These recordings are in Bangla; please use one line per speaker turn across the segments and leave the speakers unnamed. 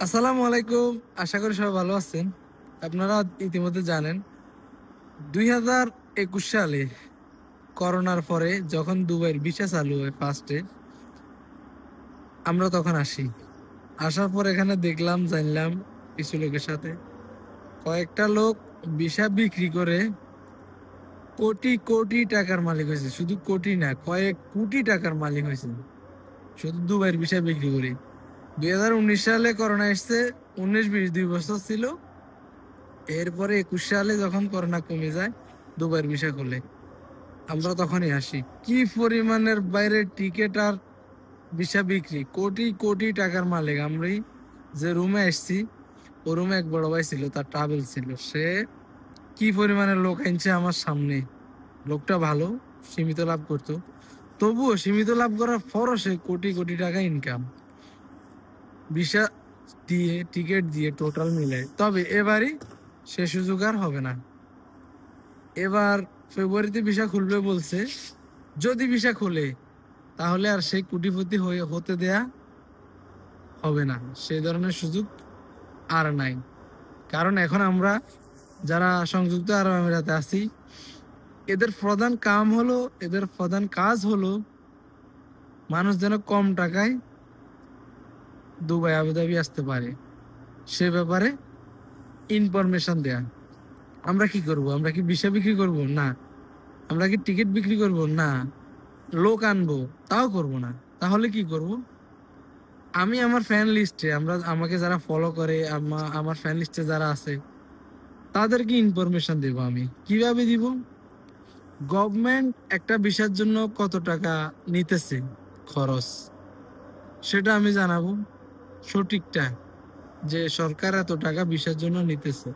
আসসালামু আলাইকুম। আশা করি সবাই ভালো আছেন। আপনারা ইতিমধ্যে জানেন 2021 সালে করোনার পরে যখন দুবাইয়ের ভিসা চালু হয় ফার্স্টে, আমরা তখন আসি। আসার পর এখানে দেখলাম, জানলাম কিছু লোকের সাথে কয়েকটা লোক ভিসা বিক্রি করে কোটি কোটি টাকার মালিক হয়েছে। শুধু কোটি না, কয়েক কোটি টাকার মালিক হয়েছে শুধু দুবাইয়ের ভিসা বিক্রি করে। 2019 সালে করোনা এসছে, 19-20 2 বছর ছিল। এরপরে 21 সালে যখন করোনা কমে যায়, দুবাইয়ের ভিসা খুলে আমরা তখনই আসি। কি পরিমাণের বাইরে টিকিট আর ভিসা বিক্রি, কোটি কোটি টাকার মালিক আমরাই। যে রুমে আসছি, ও রুমে এক বড় ভাই ছিল, তার ট্রাভেল ছিল। সে কি পরিমাণের লোক আনছে আমার সামনে। লোকটা ভালো, সীমিত লাভ করতো, তবুও সীমিত লাভ করার পরও সে কোটি কোটি টাকা ইনকাম ভিসা দিয়ে, টিকিট দিয়ে টোটাল মিলে। তবে এবারই সে সুযোগ আর হবে না। এবার ফেব্রুয়ারিতে ভিসা খুলবে বলছে। যদি ভিসা খুলে, তাহলে আর সেই কোটিপতি হতে দেয়া হবে না। সেই ধরনের সুযোগ আর নাই। কারণ এখন আমরা যারা সংযুক্ত আরব আমিরাতে আছি, এদের প্রধান কাজ হলো মানুষ যেন কম টাকায় দুবাই আবুধাবি আসতে পারে, সে ব্যাপারে ইনফরমেশন দেয়া। আমরা কি করব? আমরা কি ভিসা বিক্রি করব? না। আমরা কি টিকিট বিক্রি করব? না। লোক আনবো? তাও করব না। তাহলে কি করব? আমি আমার ফ্যান লিস্টে, আমাকে যারা ফলো করে, আমার ফ্যান লিস্টে যারা আছে, তাদেরকে ইনফরমেশন দেব। আমি কিভাবে দিব? গভর্নমেন্ট একটা ভিসার জন্য কত টাকা নিতেছে খরচ, সেটা আমি জানাবো সঠিকটা, যে সরকার এত টাকা ভিসার জন্য নিতেছে।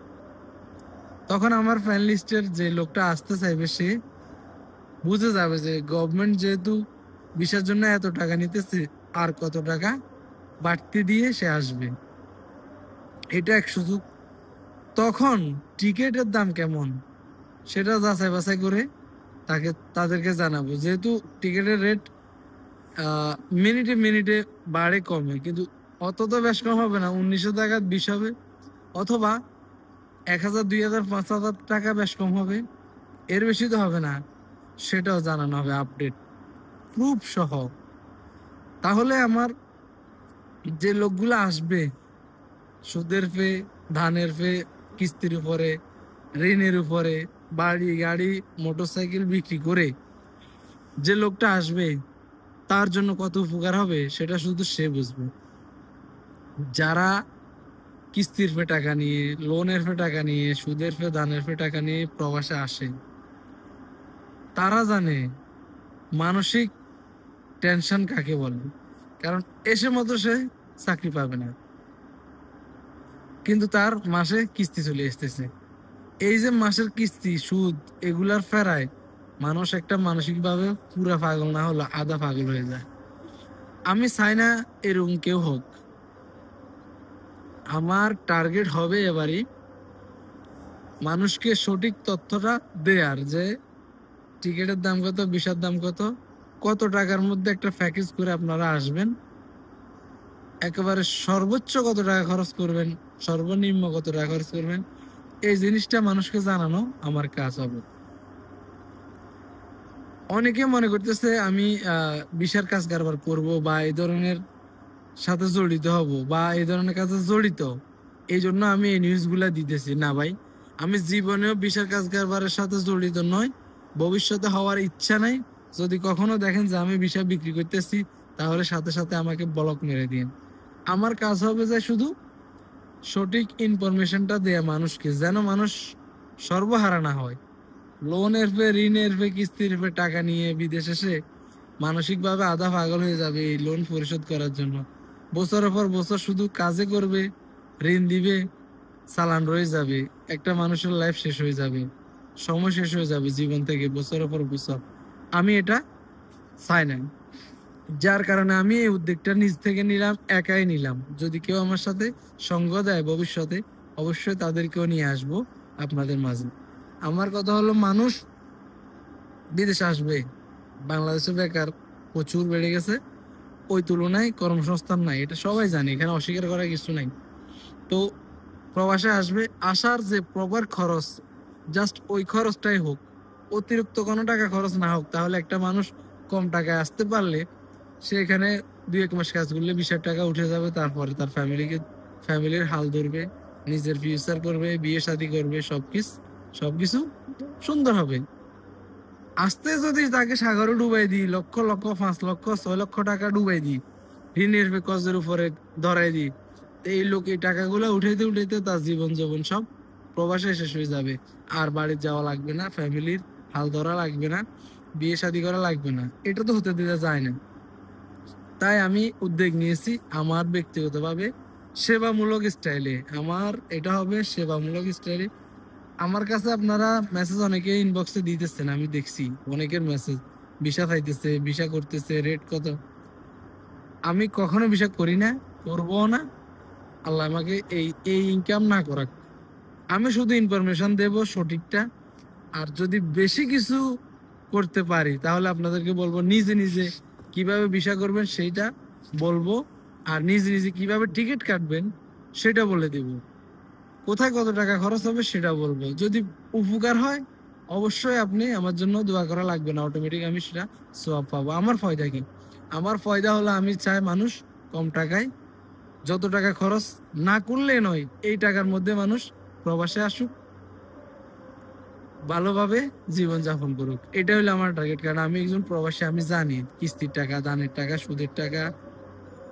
তখন আমার ফ্যান লিস্টের যে লোকটা আসতে চাইবে, সে বুঝে যাবে যে গভর্নমেন্ট যেহেতু ভিসার জন্য এত টাকা নিতেছে, আর কত টাকা বাড়তি দিয়ে সে আসবে। এটা এক সুযোগ। তখন টিকেটের দাম কেমন সেটা যাচাই বাছাই করে তাদেরকে জানাবো। যেহেতু টিকেটের রেট মিনিটে মিনিটে বাড়ে কমে, কিন্তু অত তো বেশ কম হবে না। 1900 টাকা 20 হবে, অথবা 1000, 2000, 5000 টাকা বেশ কম হবে। এর বেশি তো হবে না। সেটাও জানানো হবে, আপডেট প্রুফ সহ। তাহলে আমার যে লোকগুলো আসবে সুদের ফে, ধানের ফে, কিস্তির উপরে, ঋণের উপরে, বাড়ি গাড়ি মোটরসাইকেল বিক্রি করে যে লোকটা আসবে, তার জন্য কত উপকার হবে সেটা শুধু সে বুঝবে। যারা কিস্তির ফে টাকা নিয়ে, লোনের ফে টাকা নিয়ে, সুদের ফে, ধানের ফে টাকা নিয়ে প্রবাসে আসে, তারা জানে মানসিক টেনশন কাকে বলে। কারণ এসে মতো সে চাকরি পাবে না, কিন্তু তার মাসে কিস্তি চলে আসতেছে। এই যে মাসের কিস্তি, সুদ, এগুলার ফেরায় মানুষ একটা মানসিকভাবে পুরা পাগল না হলো আধা পাগল হয়ে যায়। আমি চাই না এরকম কেউ হোক। আমার টার্গেট হবে এবারই মানুষকে সঠিক তথ্যটা দেয়ার, যে টিকিটের দাম কত, ভিসার দাম কত, কত টাকার মধ্যে একটা প্যাকেজ করে আপনারা আসবেন, একেবারে সর্বোচ্চ কত টাকা খরচ করবেন, সর্বনিম্ন কত টাকা খরচ করবেন, এই জিনিসটা মানুষকে জানানো আমার কাজ হবে। অনেকে মনে করতেছে আমি ভিসার কাজ কারবার করব, বা এই ধরনের সাথে জড়িত হব, বা এই ধরনের কাজে জড়িত, এই জন্য আমি এই নিউজগুলা দিতেছি। না ভাই, আমি জীবনেও ভিসার কাজ কারবারের সাথে জড়িত নয়, ভবিষ্যতে হওয়ার ইচ্ছা নাই। যদি কখনো দেখেন যে আমি ভিসা বিক্রি করতেছি, তাহলে সাথে সাথে আমাকে ব্লক মেরে দিন। আমার কাজ হবে যে শুধু সঠিক ইনফরমেশনটা দেয়া মানুষকে, যেন মানুষ সর্বহারা না হয়। লোনের ফে, ঋণের ফে, কিস্তির ফে টাকা নিয়ে বিদেশে এসে মানসিকভাবে আধা পাগল হয়ে যাবে এই লোন পরিশোধ করার জন্য। বছরের পর বছর শুধু কাজে করবে, ঋণ দিবে, চালান রয়ে যাবে। একটা মানুষের লাইফ শেষ হয়ে যাবে, সময় শেষ হয়ে যাবে জীবন থেকে বছরের পর বছর। আমি এটা চাই না। যার কারণে আমি এই উদ্যোগটা নিজ থেকে নিলাম, একাই নিলাম। যদি কেউ আমার সাথে সঙ্গ দেয় ভবিষ্যতে, অবশ্যই তাদেরকেও নিয়ে আসবো আপনাদের মাঝে। আমার কথা হলো, মানুষ বিদেশে আসবে, বাংলাদেশে বেকার প্রচুর বেড়ে গেছে, ওই তুলনায় কর্মসংস্থান নাই, এটা সবাই জানে, এখানে অস্বীকার করার কিছু নাই। তো প্রবাসে আসবে, আসার যে প্রপার খরচ, জাস্ট ওই খরচটাই হোক, অতিরিক্ত কোনো টাকা খরচ না হোক। তাহলে একটা মানুষ কম টাকায় আসতে পারলে সে এখানে 2-1 মাস কাজ করলে 20,000 টাকা উঠে যাবে। তারপরে তার ফ্যামিলির হাল ধরবে, নিজের ফিউচার করবে, বিয়ে শাদী করবে, সবকিছু সুন্দর হবে। আসতে যদি তাকে সাগরে ডুবাই দিই, লক্ষ লক্ষ 5 লক্ষ 6 লক্ষ টাকা ডুবাই দিই, ঋণের কজের উপরে ধরাই দিই, এই লোক এই টাকাগুলো উঠাইতে উঠাইতে তার জীবন যৌবন সব প্রবাসে শেষ হয়ে যাবে। আর বাড়ি যাওয়া লাগবে না, ফ্যামিলির হাল ধরা লাগবে না, বিয়ে শাদী করা লাগবে না। এটা তো হতে দিতে যায় না। তাই আমি উদ্যোগ নিয়েছি আমার ব্যক্তিগতভাবে সেবামূলক স্টাইলে। আমার এটা হবে সেবামূলক স্টাইলে। আমার কাছে আপনারা মেসেজ অনেকে ইনবক্সে দিতেছেন, আমি দেখছি অনেকের মেসেজ, ভিসা চাইতেছে, ভিসা করতেছে, রেট কত। আমি কখনো ভিসা করি না, করবো না। আল্লাহ আমাকে এই ইনকাম না করাক। আমি শুধু ইনফরমেশন দেব সঠিকটা। আর যদি বেশি কিছু করতে পারি তাহলে আপনাদেরকে বলবো, নিজে নিজে কিভাবে ভিসা করবেন সেইটা বলবো, আর নিজে নিজে কিভাবে টিকিট কাটবেন সেটা বলে দিব। কোথায় কত টাকা খরচ হবে সেটা বলবো। যদি উপকার হয় অবশ্যই আপনি আমার জন্য দোয়া করা লাগবে না, অটোমেটিক আমি সেটা সওয়াব পাবো। আমার ফায়দা কি? আমার ফায়দা হলো আমি চাই মানুষ কম টাকায়, যত টাকা খরচ না করলে নয়, এই টাকার মধ্যে মানুষ প্রবাসে আসুক, ভালোভাবে জীবন যাপন করুক। এটা হলো আমার টার্গেট। কারণ আমি একজন প্রবাসী, আমি জানি কিস্তির টাকা, দানের টাকা, সুদের টাকা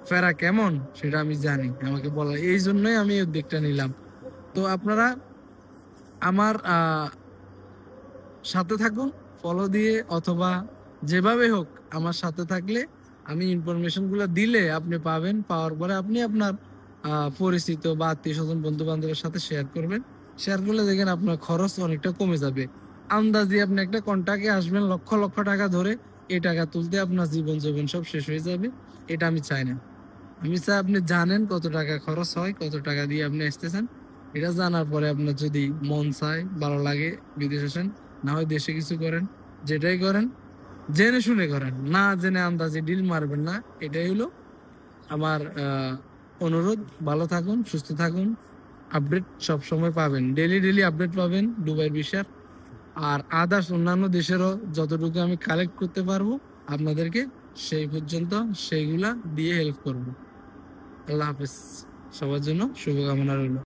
ফেরা কেমন সেটা আমি জানি। আমাকে বলা, এই জন্যই আমি এই উদ্যোগটা নিলাম। তো আপনারা আমার সাথে থাকুন, ফলো দিয়ে অথবা যেভাবে হোক আমার সাথে থাকলে আমি ইনফরমেশন গুলো দিলে আপনি পাবেন। পাওয়ার পরে আপনি আপনার পরিচিত বা আত্মীয় স্বজন, বন্ধু বান্ধবের সাথে শেয়ার করবেন। শেয়ার করলে দেখেন আপনার খরচ অনেকটা কমে যাবে। আন্দাজি আপনি একটা কন্টাক্টে আসবেন লক্ষ লক্ষ টাকা ধরে, এই টাকা তুলতে আপনার জীবন যৌবন সব শেষ হয়ে যাবে। এটা আমি চাই না। আমি চাই আপনি জানেন কত টাকা খরচ হয়, কত টাকা দিয়ে আপনি আসতেছেন। এটা জানার পরে আপনার যদি মন চায়, ভালো লাগে, বিদেশ আসেন, না হয় দেশে কিছু করেন। যেটাই করেন জেনে শুনে করেন, না জেনে আন্দাজে ডিল মারবেন না। এটাই হলো আমার অনুরোধ। ভালো থাকুন, সুস্থ থাকুন, আপডেট সব সময় পাবেন, ডেলি আপডেট পাবেন দুবাইয়ের বিষয়ের। আর আদার্স অন্যান্য দেশেরও যতটুকু আমি কালেক্ট করতে পারবো আপনাদেরকে সেই পর্যন্ত সেইগুলা দিয়ে হেল্প করব। আল্লাহ হাফেজ। সবার জন্য শুভকামনা রইল।